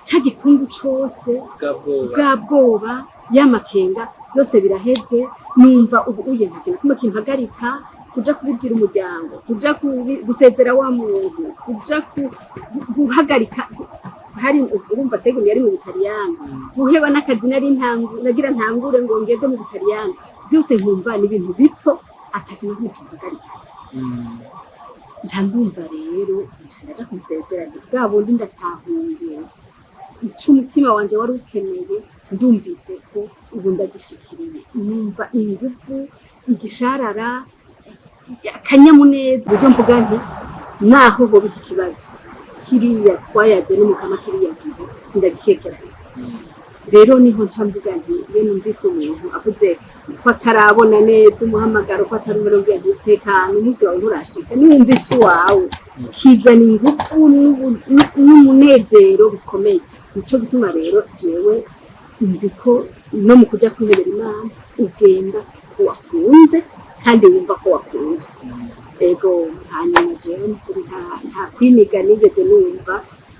ca gipfungu cose bwa bwoba y'amakenga byose biraheze numva ubu uye nta kintu kimwe kimpagarika kuja kubibwira umuryango kuja gusezera wa muntu kuja guhagarika hari urumva segumi yari mu Butaliyani guheba n'akazi nagira ntangure ngo ngeze mu Butaliyani byose nkumva ni ibintu bito atakintu kimpagarika ndumva rero ndaja kumusezera bwa bundi ndatahuye icyo umutima wanje wari ukeneye ndumvise ko ubu ndagishikiriye numva ingufu igisharara akanyamuneza uburyo mvuga nti naho hoba iki kibazo kiriya twayaze n'umukama kiriya gihe sindagikekeranye rero niho nca mvuga nti iyo numvise umuntu avuze ko atarabona neza umuhamagaro ko atarumva ntekana umunsi wawe nturashika niwumva iki wawe kizana ingufu n'umunezero bikomeye nico gituma rero jewe nzi ko no mu kuja kwihebera Imana ugenda ko wakunze kandi wumva ko wakunze ego hanyuma jewe nta kwiniga nigeze numva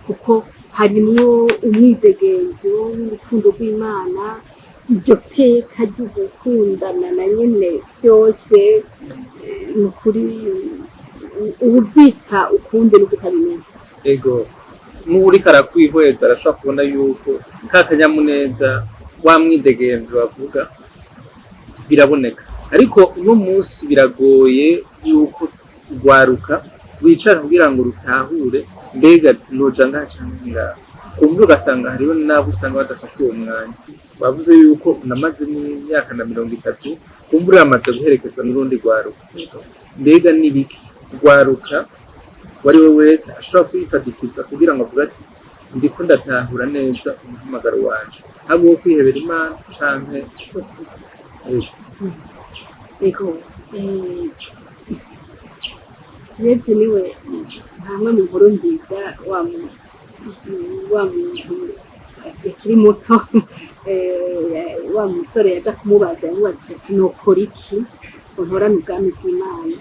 kuko harimwo umwidegenzo w'urukundo rw'Imana iryo teka ry'ugukundana na nyene byose nukuri ubyita ukunde no kutabimenya ego muri karakwihweza arashaka kubona yuko kakanyamuneza wa mwidegenzo bavuga biraboneka ariko uno munsi biragoye yuko rwaruka wicara kugira ngo rutahure mbega noja ngacanira kumva ugasanga hariho nabo usanga badafashe uwo mwanya bavuze yuko unamaze n'imyaka na 30 kumva uramaze guherekeza n'urundi rwaruka mbega nibiki rwaruka wari we wese ashobora kwifatikiza kugira ngo avuga ati ndiko ndatahura neza umuhamagaro wanje habo wo kwihebera Imana canke ego Yezu niwe hamwe mu nkuru nziza wa muntu yakiri muto wa musore yaja kumubaza yamubajije ati nokora iki untorana ubwami bw'Imana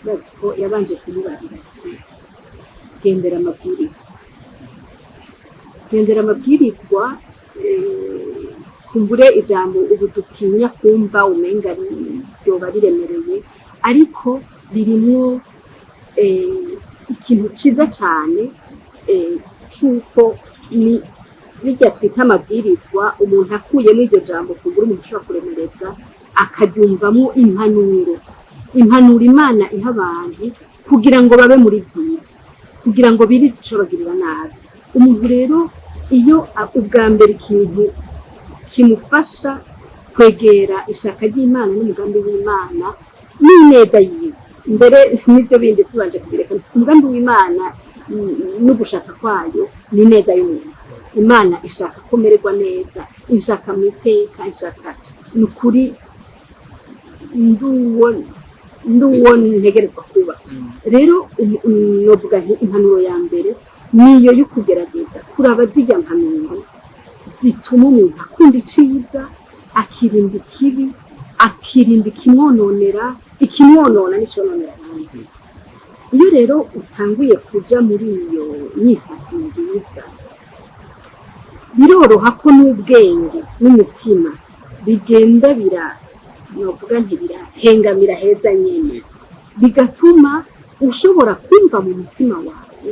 bazi ko yabanje kumubarira ati gendera amabwirizwa kumbure ijambo ubu dutinya kumva umenga ryoba riremereye ariko ririmo ikintu ciza cyane cyuko ni bijya twita amabwirizwa umuntu akuyemo iryo jambo kumbure umuntu ushobora kuremereza akaryumvamo impanuro Imana iha abantu kugira ngo babe muri byiza kugira ngo birinde icobagirira nabi umuntu rero iyo ubwa mbere ikintu kimufasha kwegera ishaka ry'Imana n'umugambi w'Imana n'ineza yiwe mbere n'ibyo bindi tubanje kubireka umugambi w'Imana no gushaka kwayo ni neza y'umuntu Imana ishaka komererwa neza ishaka miteka ishaka nukuri nduwo ntegerezwa kuba rero novuga nti impanuro ya mbere niyo yo kugerageza kuraba zijya mpanuro zituma umuntu akunda iciza akirinda ikibi akirinda ikimwonona n'icononera abandi iyo rero utanguye kuja muri iyo nyifato nziza biroroha ko n'ubwenge n'umutima bigenda novuga ntibirahengamira heza nyene bigatuma ushobora kumva mu mutima wawe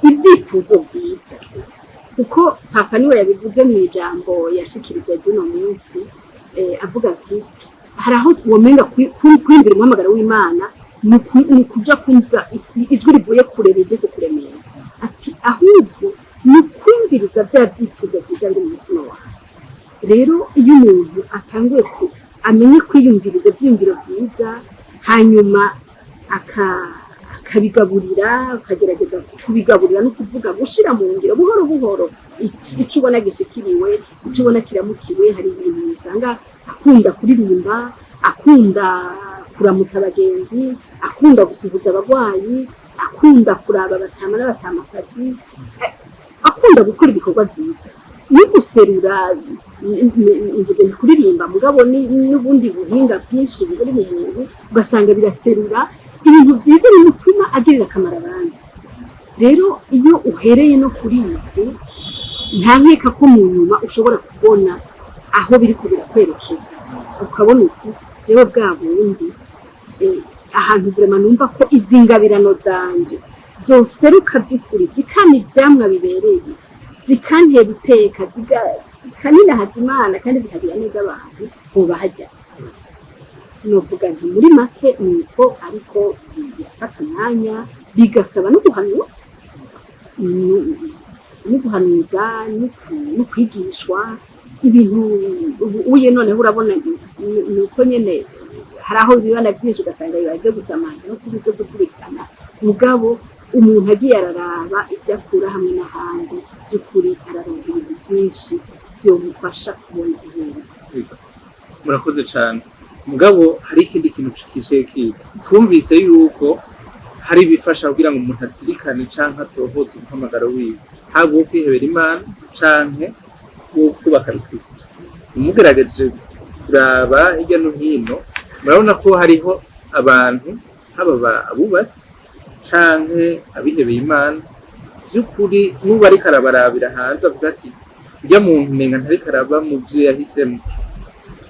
ibyifuzo byiza kuko papa niwe yabivuze mu ijambo yashikirije ry'uno munsi avuga ati hari aho womenga kwumvira umuhamagaro w'Imana ni kuja kumva ijwi rivuye kure rije kukuremera ati ahubwo ni kumviriza bya byifuzo byiza biri mu mutima wawe rero iyo umuntu atanguye amenye kwiyumviriza byiyumviro byiza hanyuma akabigaburira akagerageza kubigaburira no kuvuga gushira mu ngiro buhoro buhoro icyo ubona gishikiriwe icyo ubona kiramukiwe hari ibintu usanga akunda kuririmba akunda kuramutsa abagenzi akunda gusuhuza abagwayi akunda kuraba abatama n'abatamakazi akunda gukora ibikorwa byiza no guserura imvuze kuririmba mugabo n'ubundi buhinga bwinshi buri mu muntu ugasanga biraserura ibintu byiza bimutuma agirira akamaro abandi rero iyo uhereye no kuri ivyo nta nkeka ko mu nyuma ushobora kubona aho biriko birakwerekeza ukabona uti jewe bwa bundi ahantu vraiment numva ko izi ngabirano zanje zoseruka vy'ukuri zikama ivyamwa bibereye zikantera iteka zikanina hazimana kandi zikagira neza abantu hoba hajya novuga nti muri make niko ariko birafata umwanya bigasaba no guhanuza no kwigishwa ibintu uye noneho urabona nuko nyene hari aho bibana byinshi ugasanga bibaje gusamanya no kuri byo kuzirikana mugabo umuntu agiye araraba ibyo akura hamwe n'ahandi by'ukuri araronka ibintu byinshi byomufasha kubona ihenze. Murakoze cyane mugabo hari ikindi kintu cikije kiza twumvise yuko hari ibifasha kugira ngo umuntu azirikane canke atohoze umuhamagaro wiwe haba wo kwihebera Imana canke wo kubaka Kristo. Umugerageje kuraba hirya no hino murabona ko hariho abantu haba abubatsi canke abihebeye Imana by'ukuri nuba ari karabarabira hanze avuga ati ujya muntu menga ntari karaba mu byo yahisemo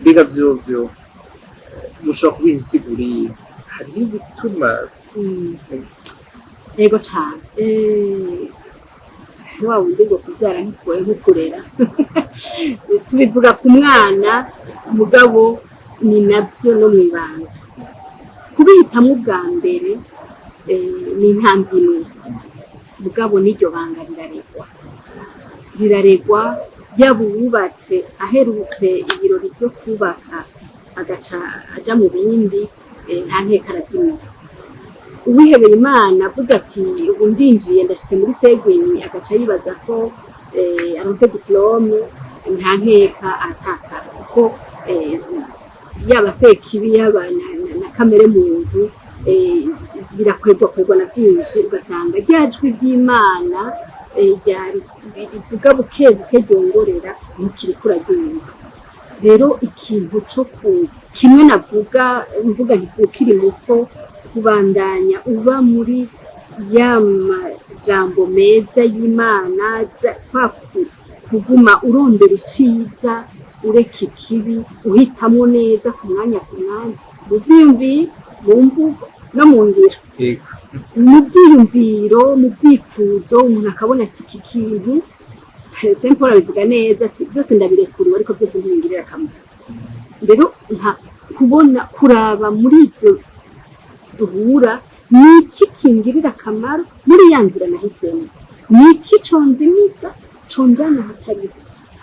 biga byo mushobora kubisiguriye hari ibituma yego cyane wa wundi ngo kubyara ntikuwe nkukurera tubivuga ku mwana mugabo ni nabyo no mwibanga kubihitamo bwa mbere ni intambwe imwe mugabo n'iryo banga riraregwa yaba uwubatse aherutse ibirori byo kubaka agaca aja mu bindi nta nkeka arazimira uwihebeye Imana avuga ati ubu ndinjiye ndashitse muri segwini agaca yibaza ko aronse diplome nta nkeka aratakara kuko yaba sekibi yaba na kamere muntu birakwegwa na byinshi ugasanga ryajwi ry'Imana rivuga buke ryongorera mukiri kuragenza rero ikintu cyo kimwe mvuga ntikiri muto kubandanya uba muri ya majambo meza y'Imana kuguma urondera iciza ureka ikibi uhitamo neza ku mwanya mu byiyumviro mu mvugo no mu ngiro mu byiyumviro mu byifuzo umuntu akabona ati iki kintu Saint Paul abivuga neza ati byose ndabirekuriwe ariko byose ntibingirira akamaro rero nka kubona kuraba muri ibyo duhura niki kingirira akamaro muri ya nzira nahisemo niki conzimiza conjana hatari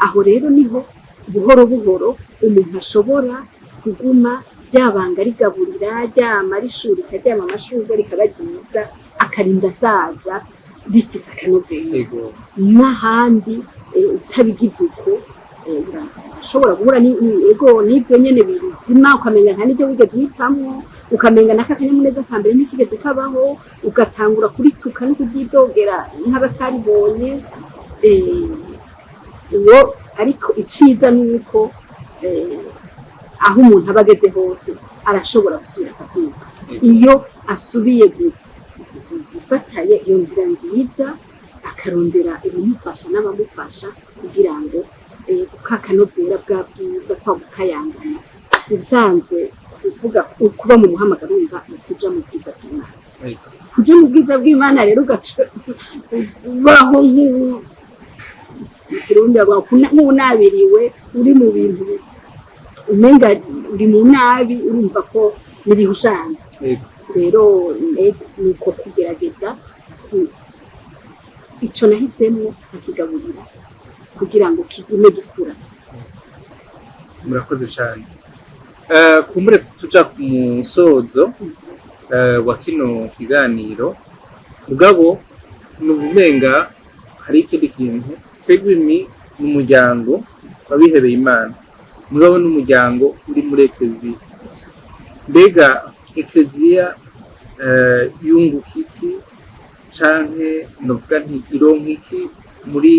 aho rero niho buhoro buhoro umuntu ashobora kuguma ryabanga rigaburira ryama rishuri karyama amashurwe rikabagiza akarinda saza rifise akanovera n'ahandi utabigize uko urashobora guhura n'ivyo nyene bizima ukamenga nta n'ibyo wigeze uhitamwo ukamenga n'akakanyamuneza ka mbere ntikigeze kabaho ugatangura kurituka no kuryidogera nk'abataribonye uwo ariko iciza nuko aho umuntu aba ageze hose arashobora gusubira akabyuka iyo asubiye gufataye iyo nzira nziza akarondera ibimufasha n'abamufasha kugira ngo kakanovera bwa bwiza kwa gukayangana ubusanzwe uvuga kuba mu muhamagaro wumva kuja mu bwiza bw'Imana kuja mu bwiza bw'Imana rero ugaca baho nk'unabiriwe uri mu bintu umenga uri mu nabi urumva ko nibihushana rero nuko kugerageza ico nahisemo akigaburira kugira ngo kigume gikura. Murakoze cyane kumure tuja ku musozo wa kino kiganiro mugabo nubumenga hari ikindi kintu segwimi n'umuryango wabihebeye Imana mugabo n'umuryango uri muri ekleziya mbega ekleziya yungukiki canke novuga nti ironkiki muri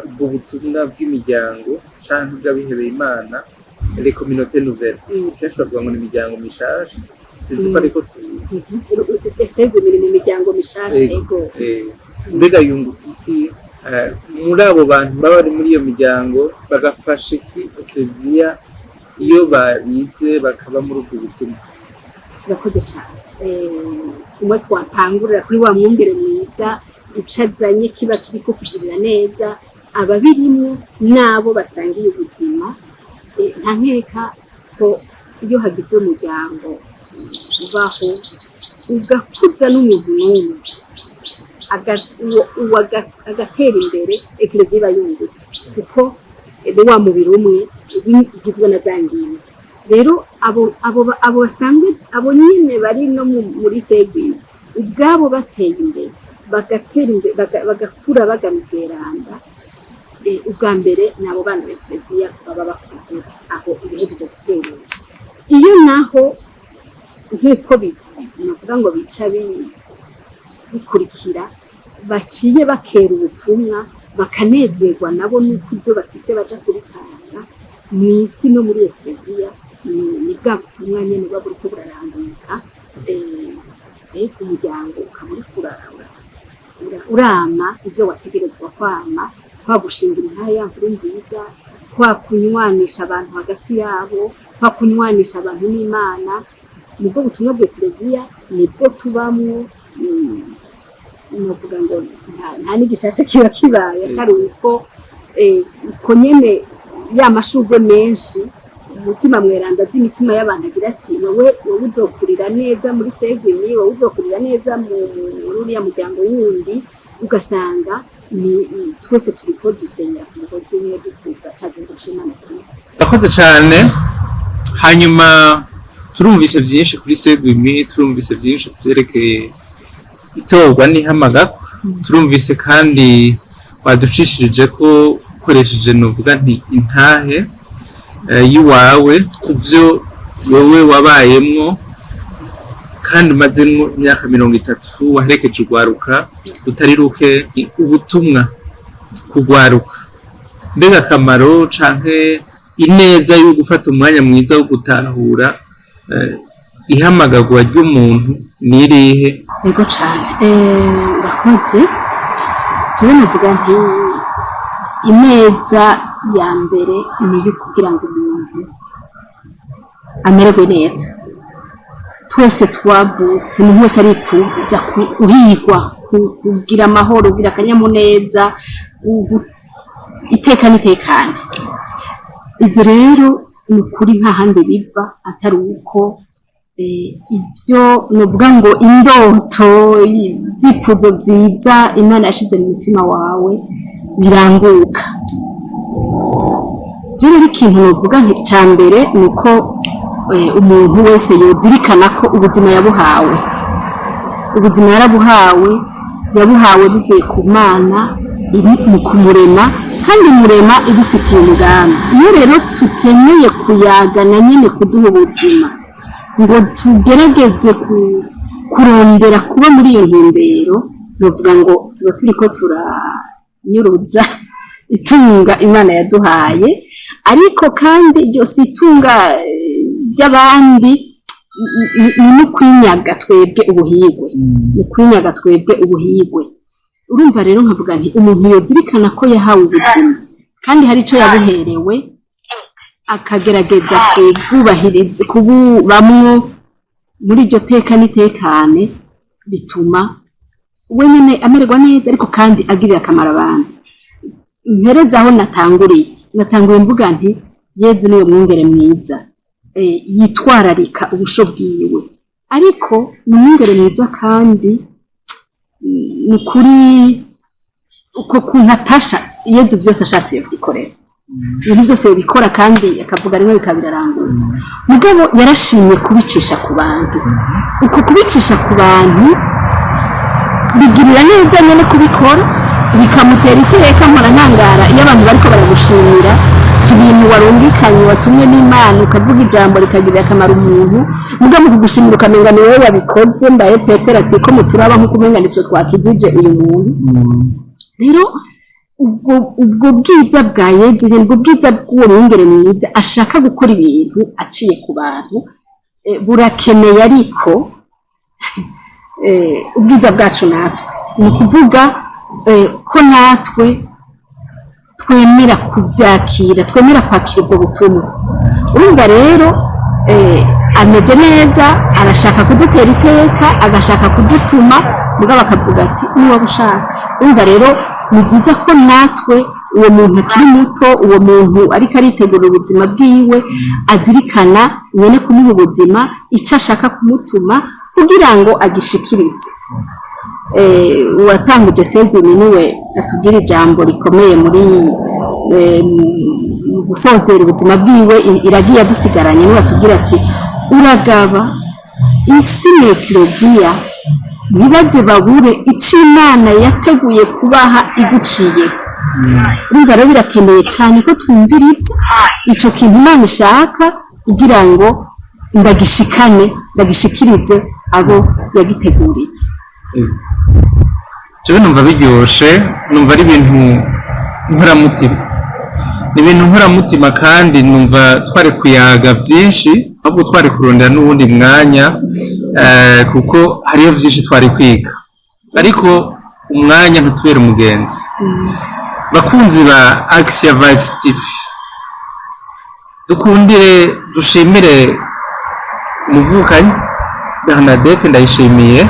ubwo butumwa bw'imiryango canke bw'abihebeye Imana les communautés nouvelles kenshi bavuga ngo ni imiryango mishasha sinzi ko ariko segwimi ni imiryango mishasha ego mbega yunguka iki muri abo bantu baba bari muri iyo miryango bagafasha iki ekleziya iyo babize bakaba muri ubwo butumwa? Urakoze cyane. Umwe twatangurira kuri wa mwungere mwiza icazanye kiba kiriko kugirira neza ababirimwo n'abo basangiye ubuzima. Nta nkeka ko iyo hagize umuryango ubaho ugakuza n'umuntu n'umwe agatera imbere, ekleziya iba yungutse kuko wa mubiri umwe ugizwe na za ngingo. Rero abo basanzwe abo nyine bari no muri segwini ubwabo bateye imbere bagatera imbere bagakura bagamiteranda, ubwa mbere nabo bana b'ekleziya baba bakuze aho ibihejeje gutera. Iyo naho nk'uko bivuga ngo bica bikurikira baciye bakera ubutumwa bakanezerwa nabo n'uko ibyo bafise baja kubitanga mw'isi no muri ekleziya, ni bwa butumwa nyene buba buriko buraranguka. Umuryango ukaba uriko urama ivyo wategerezwa kwama, kwa gushingira intahe ya nkuru nziza, kwa kunywanisha abantu hagati yabo, kwa kunywanisha abantu n'Imana. Nibwo butumwa bwa ekleziya, nibwo tubamwo. Novuga ngo nta n'igishasha kiba kibaye atari uko nyene ya mashurwe menshi umutima mweranda z'imitima y'abantu agira ati wowe uzokurira neza muri segwini, wowe uzokurira neza muri uriya muryango wundi, ugasanga twese turiko dusenyera ku mugozi umwe dukuza ca gihugu c'Imana kimwe. Urakoze cane. Hanyuma turumvise byinshi kuri segwini, turumvise byinshi kuvyerekeye itorwa n'ihamagakwa, turumvise kandi waducishirije ko ukoresheje novuga nti intahe yiwawe kuvyo wewe wabayemwo kandi umazemwo imyaka 30 waherekeje urwaruka rutari ruke ubutumwa kugwaruka. Mbega akamaro canke ineza yo gufata umwanya mwiza wo gutahura ihamagarwa ry'umuntu nirihe? Yego cane. Urakoze. Jewe navuga nti ineza ya mbere ni yo kugira ngo umuntu amererwe neza. Twese twavutse, umuntu wese aripfuza kuhigwa, kugira amahoro, kugira akanyamuneza, iteka n'itekane. Ivyo rero ni ukuri nta handi biva atari uko ibyo nuvuga ngo indoto y'ibyifuzo vyiza Imana yashize mu mutima wawe biranguka. Rero ikintu novuga ca mbere ni uko umuntu wese yozirikana ko ubuzima yabuhawe, ubuzima yarabuhawe, yabuhawe bivuye ku Mana mu kumurema, kandi umurema ibufitiye umugambi. Iyo rero tutemeye kuyagana nyine kuduha ubuzima ngo tugerageze kurondera kuba muri iyo ntumbero, novuga ngo tuba turiko turanyuruza itunga Imana yaduhaye. Ariko kandi iryo si itunga ry'abandi, ni kwinyaga twebwe ubuhigwe, ni kwinyaga twebwe ubuhigwe. Urumva rero nkavuga nti umuntu yozirikana ko yahawe ubuzima kandi hari ico yabuherewe, akagerageza kububahiriza, kububamwo muri iryo teka n'itekane, bituma we nyene amererwa neza, ariko kandi agirira akamaro abandi. Mpereza aho natanguye mvuga nti Yezu niwe mwungere mwiza, yitwararika ubusho bwiwe, ariko ni umwungere mwiza kandi ni kuri uko kuntu atasha Yezu byose ashatse yavyikorera, ibintu byose bikora kandi akavuga rimwe bikabirarangutse. Mugabo yarashimye kubicisha ku bantu, uko kubicisha ku bantu bigirira neza nyene kubikora, bikamutera iteka. Mpora ntangara iyo abantu bariko baragushimira ibintu warungikanye watumwe n'Imana, ukavuga ijambo rikagirira akamaro umuntu, mugabo kugushimira ukamenga ni wowe wabikoze. Mbaye Petero ati ko muturaba nk'uko umenga nitwe twakijije uyu muntu. Rero ubwo bwiza bwa Yezu, ubwo bwiza bw'uwo mwungere mwiza ashaka gukora ibintu aciye ku bantu burakeneye, ariko ubwiza bwacu natwe ni ukuvuga ko natwe twemera kubyakira, twemera kwakira ubwo butumwa. Urumva rero ameze neza, arashaka kudutera iteka, agashaka kudutuma, mugabo akavuga ati niba ushaka. Urumva rero ni byiza ko natwe uwo muntu akiri muto, uwo muntu ariko aritegura ubuzima bwiwe, azirikana nyene kumuha ubuzima, icyo ashaka kumutuma kugira ngo agishikirize. Uwatanguje Segwini niwe atubwira ijambo rikomeye muri gusozera ubuzima bwiwe, iragiye adusigaranye, niwe atubwira ati uragaba isi n'ekleziya ntibaze babure icyo Imana yateguye kubaha iguciye. Urumva rero birakeneye cyane ko twumviriza icyo kintu Imana ishaka kugira ngo ndagishikirize abo yagiteguriye. Jewe numva biryoshe, numva ari ibintu nkoramutima, ni ibintu nkoramutima, kandi numva twari kuyaga byinshi, ahubwo twari kurondera n'ubundi mwanya, kuko hariyo byinshi twari kwiga, ariko umwanya ntutubere umugenzi. Bakunzi ba Axia Vibes TV, dukundire dushimire umuvukanyi Bernadette, ndayishimiye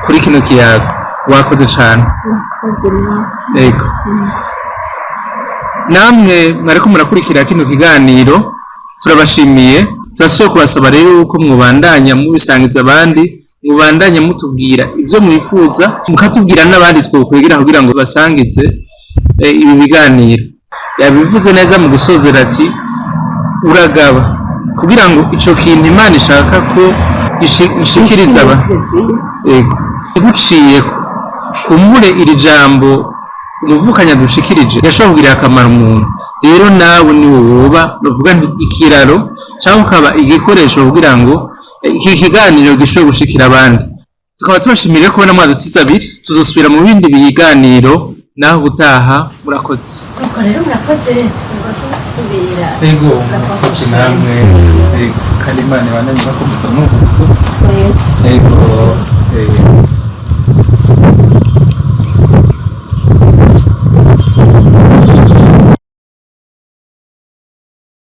kuri kino kiyago, wakoze cyane. Yego, namwe mwariko murakurikira kino kiganiro, turabashimiye. Turashobora kubasaba rero yuko mwubandanya mubisangiza abandi, mubandanya mutubwira ibyo mwifuza, mukatubwira n'abandi twokwegera kugira ngo basangize ibi biganiro. Yabivuze neza mu gusozera ati uragaba, kugira ngo ico kintu Imana ishaka ko ishikiriza aba. Yego, iguciyeko kumure iri jambo umuvukanya dushikirije yashobora kugirira akamaro umuntu. Rero nawe ni woba novuga ikiraro cyangwa ukaba igikoresho kugira ngo iki kiganiro gishobore gushikira abandi. Tukaba tubashimiriye kubona mwadusize abiri, tuzosubira mu bindi biganiro naho gutaha. Murakoze. Rero murakoze, tuzosubira. Yego, namwe kandi Imana ibananye bakomeza mu twese. Yego.